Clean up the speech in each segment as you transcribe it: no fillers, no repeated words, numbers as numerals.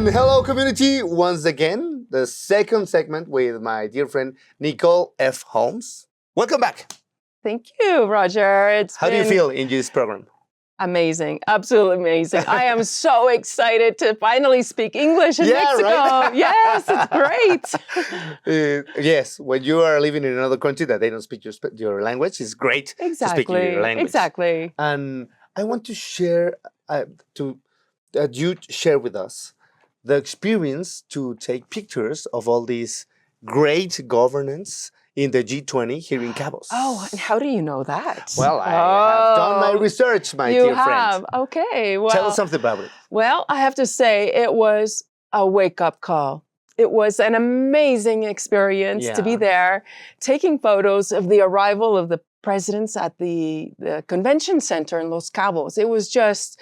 And hello, community, once again, the second segment with my dear friend, Nicole F. Holmes. Welcome back. Thank you, Roger. How do you feel in this program? Amazing, absolutely amazing. I am so excited to finally speak English in Mexico. Right? Yes, it's great. Yes, when you are living in another country that they don't speak your language, it's great to speak your language. Exactly. And I want to share, that you share with us the experience to take pictures of all these great governance in the G20 here in Cabos. Oh, and how do you know that? Well, I have done my research, my dear friend. You have? Okay. Well, tell us something about it. Well, I have to say it was a wake-up call. It was an amazing experience to be there, taking photos of the arrival of the presidents at the convention center in Los Cabos. It was just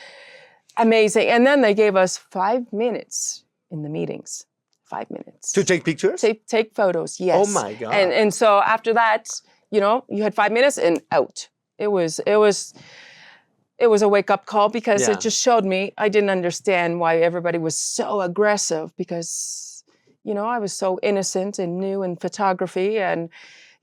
amazing. And then they gave us 5 minutes in the meetings. 5 minutes. To take pictures? Take photos, yes. Oh my God. And so after that, you know, you had 5 minutes and out. It was a wake-up call because it just showed me I didn't understand why everybody was so aggressive because, you know, I was so innocent and new in photography and,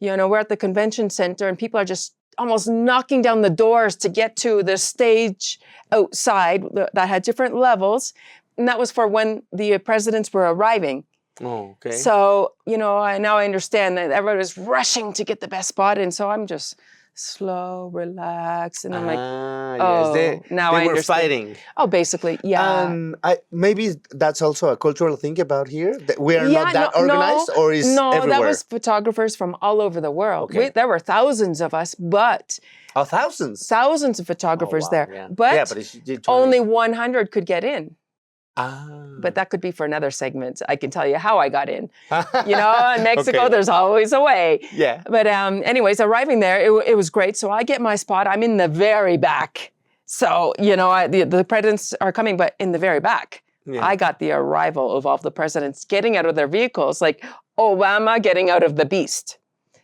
you know, we're at the convention center and people are just almost knocking down the doors to get to the stage outside that had different levels. And that was for when the presidents were arriving. Oh, okay. So, you know, now I understand that everybody was rushing to get the best spot. And so I'm just slow, relaxed. And I'm like, oh, yes. now they I were understand. Fighting. Oh, basically, yeah. Maybe that's also a cultural thing about here. That we are not that organized, or is everywhere? That was photographers from all over the world. Okay. There were thousands of us, but... Oh, thousands? Thousands of photographers there. Yeah. But it's only 100 could get in. Ah. But that could be for another segment. I can tell you how I got in. You know, in Mexico, there's always a way. Yeah. But anyways, arriving there, it was great. So I get my spot. I'm in the very back. So, you know, the presidents are coming, but in the very back. Yeah. I got the arrival of all the presidents getting out of their vehicles, like Obama getting out of the Beast.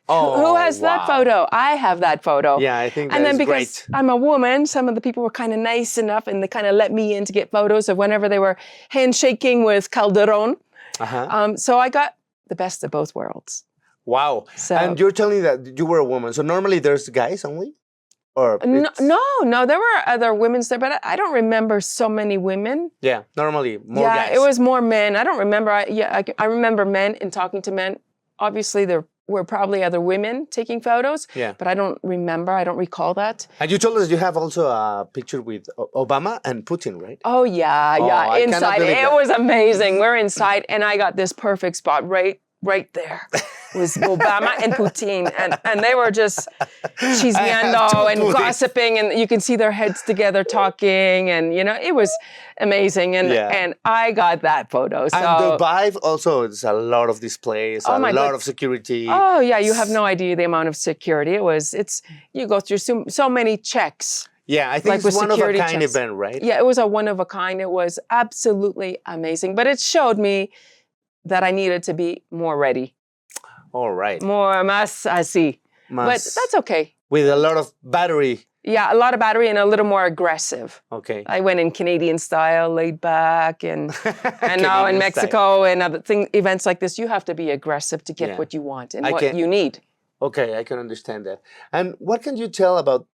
Oh, who has that photo? I have that photo. Yeah, I think that's great. And then great. because I'm a woman, some of the people were kind of nice enough and they kind of let me in to get photos of whenever they were handshaking with Calderon. So I got the best of both worlds. Wow. So, and you're telling me that you were a woman. So normally there's guys only? Or no, there were other women there, but I don't remember so many women. Yeah, normally more guys. Yeah, it was more men. I don't remember. I remember men and talking to men. Obviously, there were probably other women taking photos, but I don't remember. I don't recall that. And you told us you have also a picture with Obama and Putin, right? Oh, yeah. Inside. It was amazing. We're inside, and I got this perfect spot right there. It was Obama and Putin, and they were just chismeando and gossiping, and you can see their heads together talking, and, you know, it was amazing, and I got that photo. So. And the vibe also, it's a lot of displays, a lot of security. Oh, yeah, you have no idea the amount of security. You go through so many checks. Yeah, I think it's one of a kind event, right? Yeah, it was a one of a kind. It was absolutely amazing, but it showed me that I needed to be more ready. All right. Más así. But that's okay. With a lot of battery. Yeah, a lot of battery and a little more aggressive. Okay. I went in Canadian style, laid back, and now in Mexico and other events like this, you have to be aggressive to get what you want and what you need. Okay, I can understand that. And what can you tell about,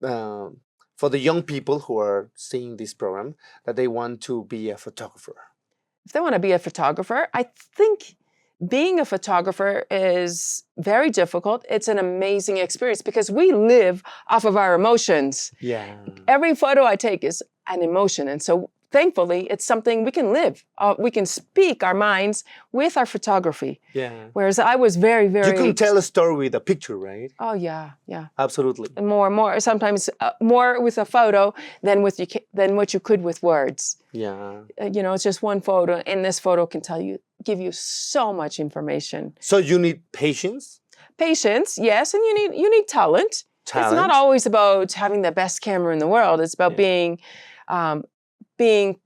for the young people who are seeing this program, that they want to be a photographer? If they want to be a photographer, I think being a photographer is very difficult. It's an amazing experience because we live off of our emotions. Yeah. Every photo I take is an emotion. And so thankfully, it's something we can live. We can speak our minds with our photography. Yeah. Whereas I was very, very... You can tell a story with a picture, right? Oh, yeah. Absolutely. More. Sometimes more with a photo than what you could with words. Yeah. You know, it's just one photo, and this photo can give you so much information. So you need patience? Patience, yes, and you need talent. It's not always about having the best camera in the world. It's about being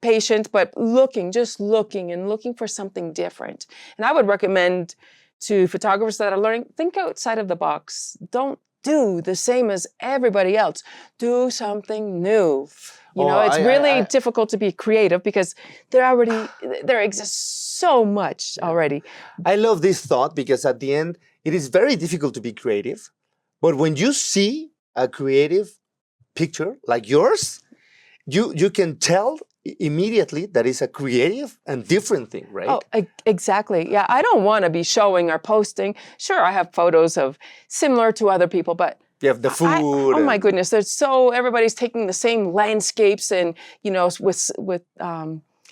patient, but looking for something different. And I would recommend to photographers that are learning, think outside of the box. Don't do the same as everybody else. Do something new. You know, Oh, it's really difficult to be creative because there exists so much already. I love this thought because at the end, it is very difficult to be creative. But when you see a creative picture like yours, you can tell immediately that it's a creative and different thing, right? Oh, exactly. Yeah, I don't want to be showing or posting. Sure, I have photos of similar to other people, but You have the food. oh my goodness, everybody's taking the same landscapes and, you know, with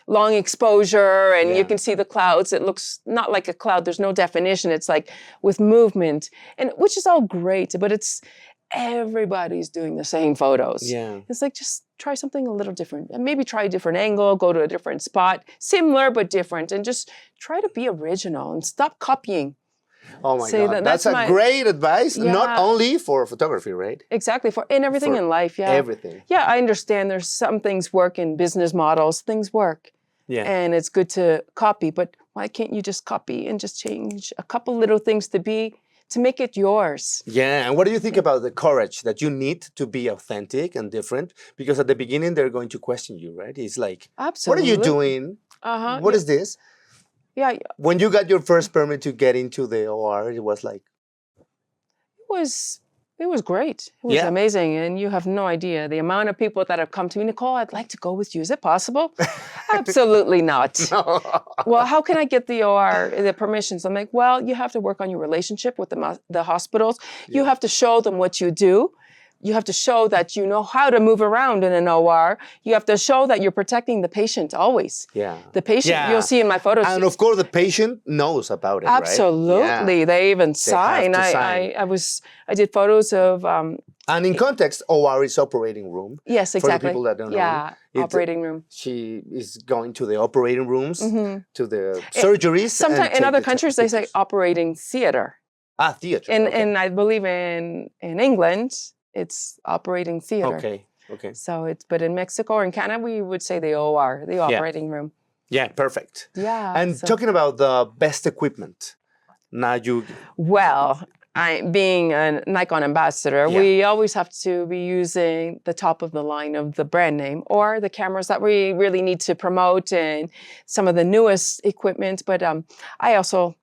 long exposure and you can see the clouds. It looks not like a cloud. There's no definition. It's like with movement, and which is all great, but everybody's doing the same photos. Yeah. It's like, just try something a little different and maybe try a different angle, go to a different spot, similar but different, and just try to be original and stop copying. Oh my God, that's a great advice, not only for photography, right? Exactly, in everything in life, Everything. Yeah, I understand there's some things work in business models, things work. Yeah. And it's good to copy, but why can't you just copy and just change a couple little things to make it yours? Yeah, and what do you think about the courage that you need to be authentic and different? Because at the beginning, they're going to question you, right? It's like, absolutely. What are you doing? What is this? Yeah. When you got your first permit to get into the OR, it was like? It was great. It was amazing. And you have no idea the amount of people that have come to me, Nicole, I'd like to go with you. Is it possible? Absolutely not. No. Well, how can I get the OR, the permissions? I'm like, well, you have to work on your relationship with the hospitals. Yeah. You have to show them what you do. You have to show that you know how to move around in an OR. You have to show that you're protecting the patient always. Yeah. The patient, you'll see in my photos. And of course, the patient knows about it, absolutely. Right? Absolutely. They even sign. I did photos of... and in context, OR is operating room. Yes, exactly. For the people that don't know. Yeah, operating room. She is going to the operating rooms, to the surgeries. Sometimes in other countries, they say operating theater. Theater. And I believe in England, it's operating theater. Okay. So but in Mexico or in Canada, we would say the OR, the operating room. Yeah, perfect. Yeah. And talking about the best equipment, now Well, being a Nikon ambassador, we always have to be using the top of the line of the brand name or the cameras that we really need to promote and some of the newest equipment. But I also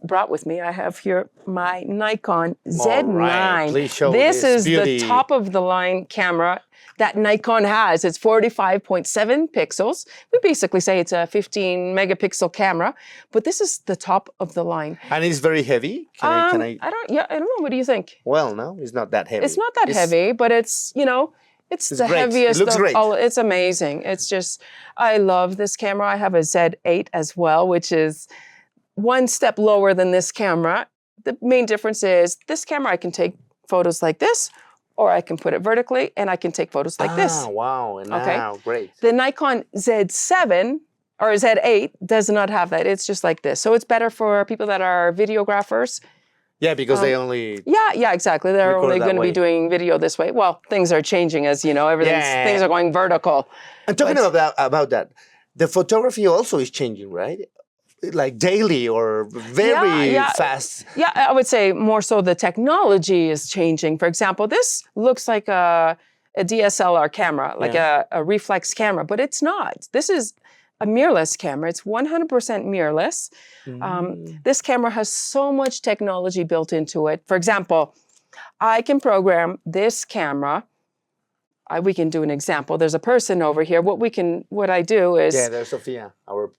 brought with me, I have here my Nikon Z9. Right. Please show this is beauty. The top of the line camera that Nikon has. It's 45.7 pixels. We basically say it's a 15 megapixel camera, but this is the top of the line. And it's very heavy. I don't know. What do you think? Well, no, it's not that heavy. It's not that heavy, but it's the great. heaviest. It looks great. It's amazing. It's just, I love this camera. I have a Z8 as well, which is one step lower than this camera. The main difference is this camera, I can take photos like this, or I can put it vertically and I can take photos like this. Wow. And great. The Nikon Z7 or Z8 does not have that. It's just like this. So it's better for people that are videographers. Yeah, because they only... Yeah, exactly. They're only going to be doing video this way. Well, things are changing, as you know. Things are going vertical. And talking about that, the photography also is changing, right? Like daily or very fast. Yeah, I would say more so the technology is changing. For example, this looks like a DSLR camera, like a reflex camera, but it's not. This is a mirrorless camera. It's 100% mirrorless. This camera has so much technology built into it. For example, I can program this camera. We can do an example. There's a person over here. What I do is... Yeah, there's Sophia, our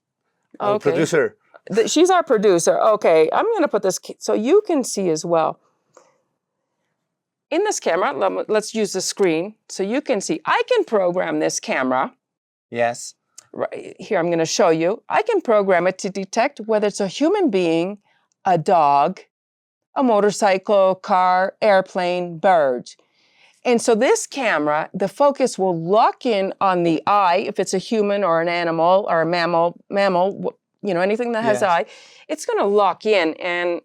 producer. She's our producer. Okay, I'm going to put this so you can see as well. In this camera, let's use the screen so you can see. I can program this camera. Yes. Right here, I'm going to show you. I can program it to detect whether it's a human being, a dog, a motorcycle, car, airplane, bird. And so this camera, the focus will lock in on the eye, if it's a human or an animal or a mammal, anything that has eye, it's going to lock in. And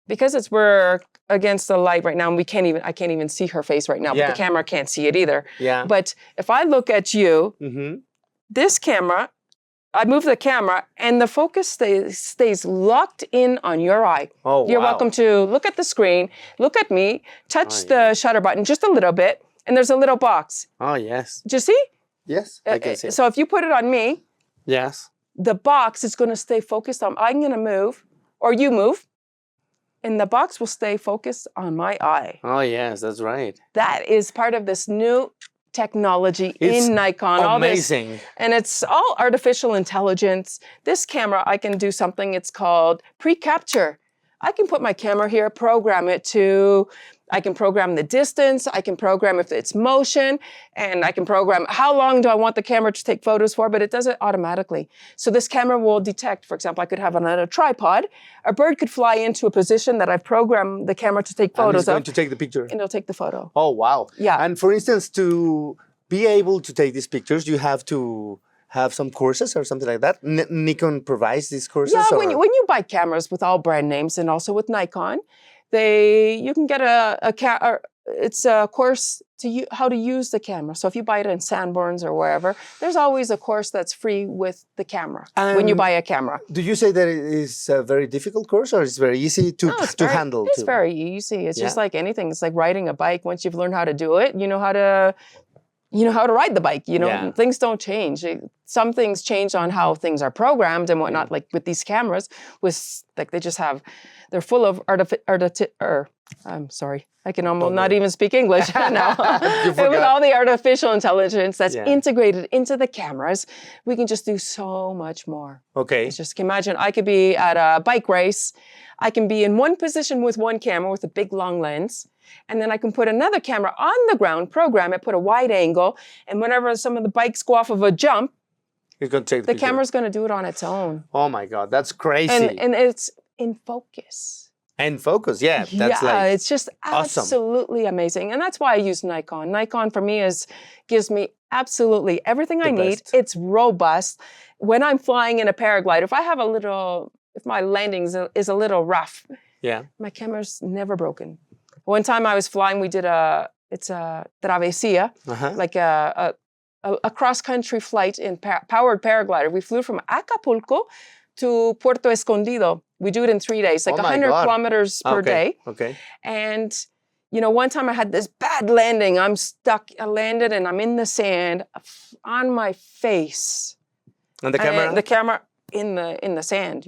because we're against the light right now, and I can't even see her face right now, but the camera can't see it either. Yeah. But if I look at you, this camera I move the camera and the focus stays locked in on your eye. Oh, You're wow. welcome to look at the screen, look at me, touch the shutter button just a little bit, and there's a little box. Oh, yes. Do you see? Yes, I can see it. So if you put it on me, Yes. the box is going to stay focused on, I'm going to move, or you move, and the box will stay focused on my eye. Oh, yes, that's right. That is part of this new technology It's in Nikon. All this, Amazing. and it's all artificial intelligence. This camera, I can do something, it's called pre-capture. I can put my camera here, program it to, I can program the distance, I can program if it's motion, and I can program how long do I want the camera to take photos for, but it does it automatically. So this camera will detect, for example, I could have it on a tripod, a bird could fly into a position that I've programmed the camera to take And photos it's going of, to take the picture. and it'll take the photo. Oh, wow. Yeah. And for instance, to be able to take these pictures, you have to have some courses or something like that? Nikon provides these courses? Yeah, or? when you buy cameras with all brand names and also with Nikon, you can get it's a course to how to use the camera. So if you buy it in Sanborns or wherever, there's always a course that's free with the camera when you buy a camera. Do you say that it is a very difficult course or it's very easy to handle? It's very easy. It's just like anything. It's like riding a bike. Once you've learned how to do it, you know how to ride the bike. Things don't change. Some things change on how things are programmed and whatnot. Like with these cameras, they're full of I'm sorry, I can almost not even speak English now. With all the artificial intelligence that's integrated into the cameras, we can just do so much more. Okay. It's just imagine I could be at a bike race. I can be in one position with one camera with a big long lens. And then I can put another camera on the ground, program it, put a wide angle, and whenever some of the bikes go off of a jump, You're gonna take the camera's going to do it on its own. Oh my God, that's crazy. And it's in focus. And focus, yeah. That's It's just awesome. absolutely amazing. And that's why I use Nikon. Nikon for me gives me absolutely everything I need. best. It's robust. When I'm flying in a paraglider, if my landing is a little rough, my camera's never broken. One time I was flying, we did it's a travesía, like a cross-country flight in powered paraglider. We flew from Acapulco to Puerto Escondido. We do it in 3 days, like 100 kilometers per day. Okay. And, one time I had this bad landing. I'm stuck. I landed and I'm in the sand on my face. And the camera? And the camera in the sand,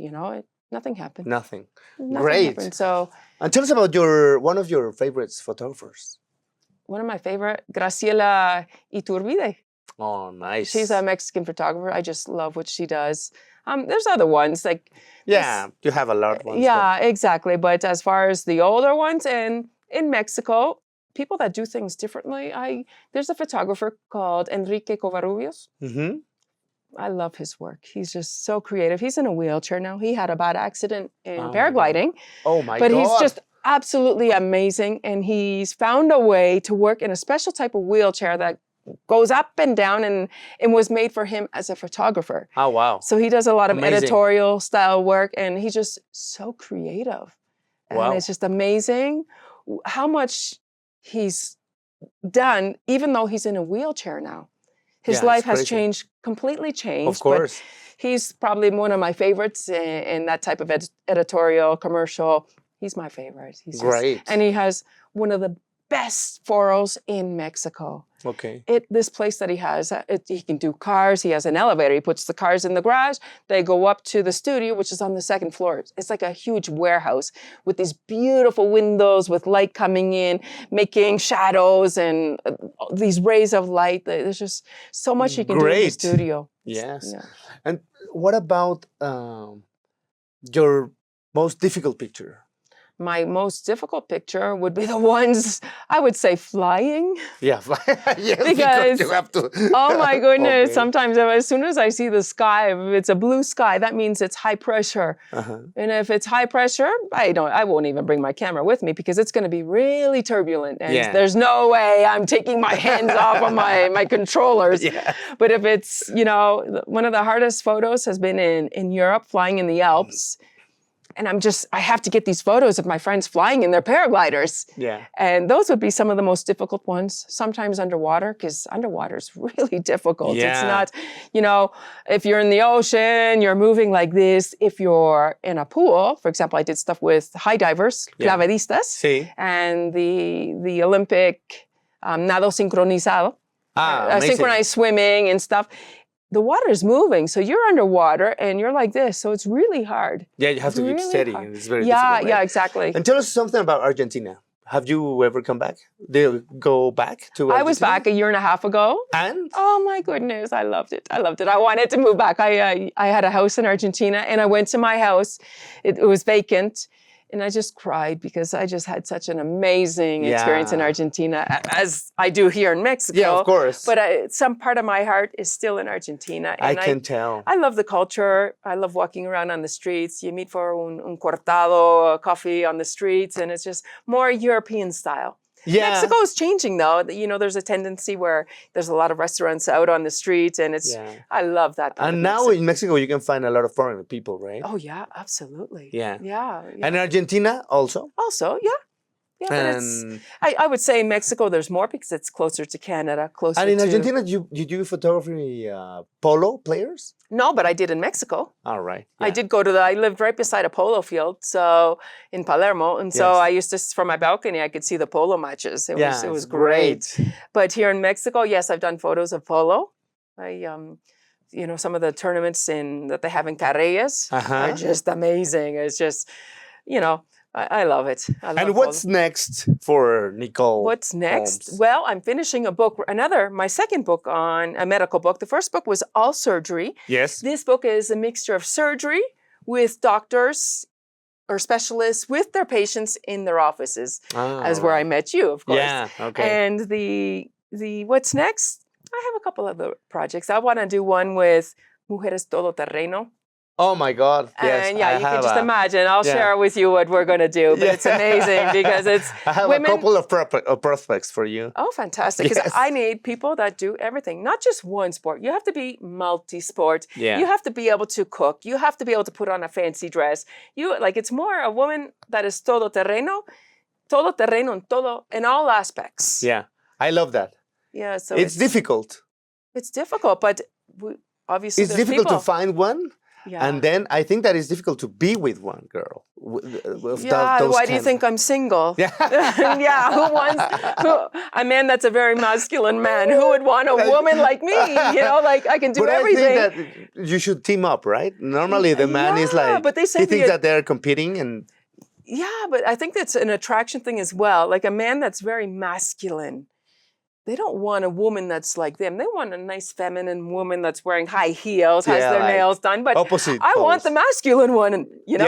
nothing happened. Nothing. Nothing Great. happened. So, And tell us about one of your favorite photographers. one of my favorite, Graciela Iturbide. Oh, nice. She's a Mexican photographer. I just love what she does. There's other ones like you have a lot of ones. yeah, exactly. But as far as the older ones, and in Mexico, people that do things differently, there's a photographer called Enrique Covarrubias. Mm-hmm. I love his work. He's just so creative. He's in a wheelchair now. He had a bad accident in paragliding. Oh my God. But he's just absolutely amazing. And he's found a way to work in a special type of wheelchair that goes up and down and was made for him as a photographer. Oh, wow. So he does a lot of Amazing. editorial style work, and he's just so creative. And Wow. it's just amazing how much he's done, even though he's in a wheelchair now. His Yeah, life it's has crazy. changed, completely changed. Of course. But he's probably one of my favorites in that type of editorial, commercial. He's my favorite. He's Great. and he has one of the best foros in Mexico. Okay. This place that he has, he can do cars. He has an elevator. He puts the cars in the garage. They go up to the studio, which is on the second floor. It's like a huge warehouse with these beautiful windows with light coming in, making shadows and these rays of light. There's just so much you can do in the Great. studio. Yes. Yeah. And what about your most difficult picture? My most difficult picture would be the ones, I would say, flying. Yeah. Yes, Because- you have to. Oh my goodness. Okay. Sometimes as soon as I see the sky, if it's a blue sky, that means it's high pressure. Uh-huh. And if it's high pressure, I won't even bring my camera with me because it's going to be really turbulent. And Yeah. there's no way I'm taking my hands off of my controllers. Yeah. But if it's, one of the hardest photos has been in Europe, flying in the Alps. And I have to get these photos of my friends flying in their paragliders. Yeah. And those would be some of the most difficult ones, sometimes underwater, because underwater is really difficult. Yeah. It's not, if you're in the ocean, you're moving like this. If you're in a pool, for example, I did stuff with high divers, clavadistas, Sí. and the Olympic nado sincronizado, synchronized swimming and stuff. The water is moving, so you're underwater and you're like this, so it's really hard. Yeah, you have to keep steady, hard. and it's very difficult. Right? Yeah, exactly. And tell us something about Argentina. Have you ever come back? Did you go back to Argentina? I was back a year and a half ago. And? Oh my goodness, I loved it. I wanted to move back. I had a house in Argentina, and I went to my house. It was vacant. And I just cried because I just had such an amazing experience in Argentina, as I do here in Mexico. Yeah, of course. But some part of my heart is still in Argentina. And I can tell. I love the culture. I love walking around on the streets. You meet for un cortado, a coffee on the streets, and it's just more European style. Yeah. Mexico is changing, though. There's a tendency where there's a lot of restaurants out on the streets, and I love that. And now in Mexico, you can find a lot of foreign people, right? Oh, yeah, absolutely. Yeah. Yeah. And Argentina also? Also, yeah. Yeah, And I would say in Mexico there's more because it's closer to Canada, closer to... And in Argentina, you do photography polo players? No, but I did in Mexico. All right. I did go I lived right beside a polo field, so in Palermo, and so I used to, from my balcony, I could see the polo matches. It was great. But here in Mexico, yes, I've done photos of polo. Some of the tournaments that they have in Carrellas are just amazing. It's just, I love it. I love and what's next for Nicole? What's next? Holmes? Well, I'm finishing a book, my second book on a medical book. The first book was all surgery. Yes. This book is a mixture of surgery with doctors or specialists with their patients in their offices, as where I met you, of course. Yeah, okay. And the what's next? I have a couple other projects. I want to do one with Mujeres Todoterreno. Oh my God! Yes, and you can just imagine. I'll share with you what we're going to do, but it's amazing because it's I have women. a couple of prospects for you. Oh, fantastic! Because I need people that do everything, not just one sport. You have to be multi-sport. Yeah. You have to be able to cook. You have to be able to put on a fancy dress. It's more a woman that is todoterreno in all aspects. Yeah. I love that. Yeah, so it's difficult. It's difficult, but obviously it's difficult to find one. Yeah. And then I think that it's difficult to be with one girl. Why do you think I'm single? Yeah. A man that's a very masculine man? Who would want a woman like me? I can do everything. I think that you should team up, right? Normally the man is like, but they say he thinks that they're competing and... Yeah, but I think that's an attraction thing as well. Like a man that's very masculine. They don't want a woman that's like them. They want a nice feminine woman that's wearing high heels, has their nails done. But opposite I want the masculine one, but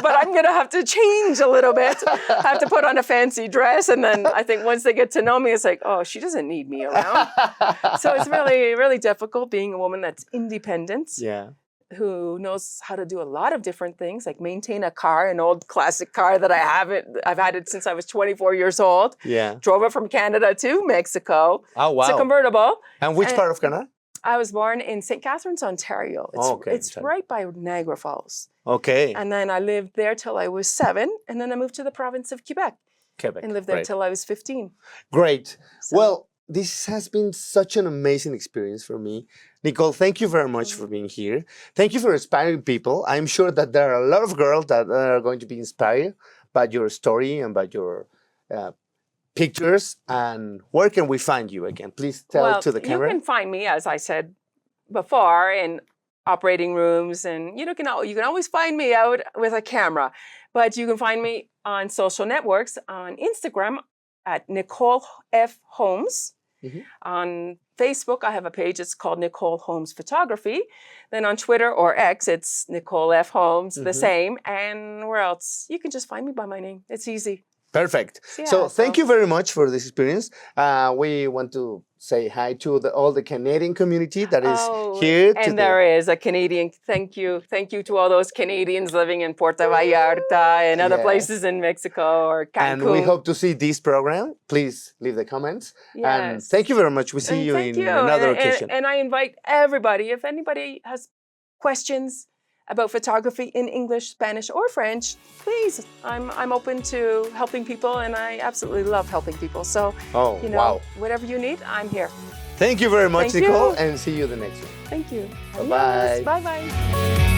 I'm going to have to change a little bit. I have to put on a fancy dress. And then I think once they get to know me, it's like, oh, she doesn't need me around. So it's really, really difficult being a woman that's independent. Yeah. Who knows how to do a lot of different things, like maintain a car, an old classic car that I've had it since I was 24 years old. Yeah. Drove it from Canada to Mexico. Oh, wow. It's a convertible. And which part of Canada? I was born in St. Catharines, Ontario. It's right by Niagara Falls. Okay. And then I lived there till I was 7, and then I moved to the province of Quebec. And lived there till I was 15. Great. So, well, this has been such an amazing experience for me. Nicole, thank you very much for being here. Thank you for inspiring people. I'm sure that there are a lot of girls that are going to be inspired by your story and by your pictures. And where can we find you again? Please tell to the camera. You can find me, as I said before, in operating rooms. And you can always find me out with a camera. But you can find me on social networks, on Instagram at Nicole F. Holmes. Mm-hmm. On Facebook, I have a page. It's called Nicole Holmes Photography. Then on Twitter or X, it's Nicole F. Holmes, the same. And where else? You can just find me by my name. It's easy. Perfect. So thank you very much for this experience. We want to say hi to all the Canadian community that is here. And there is a Canadian. Thank you. Thank you to all those Canadians living in Puerto Vallarta and other places in Mexico or Cancun. And we hope to see this program. Please leave the comments. Yes. And thank you very much. We see you in another occasion. And I invite everybody, if anybody has questions about photography in English, Spanish, or French, please, I'm open to helping people, and I absolutely love helping people. So, wow. whatever you need, I'm here. Thank you very much, Thank Nicole, you. and see you the next one. Thank you. Bye-bye. Bye-bye.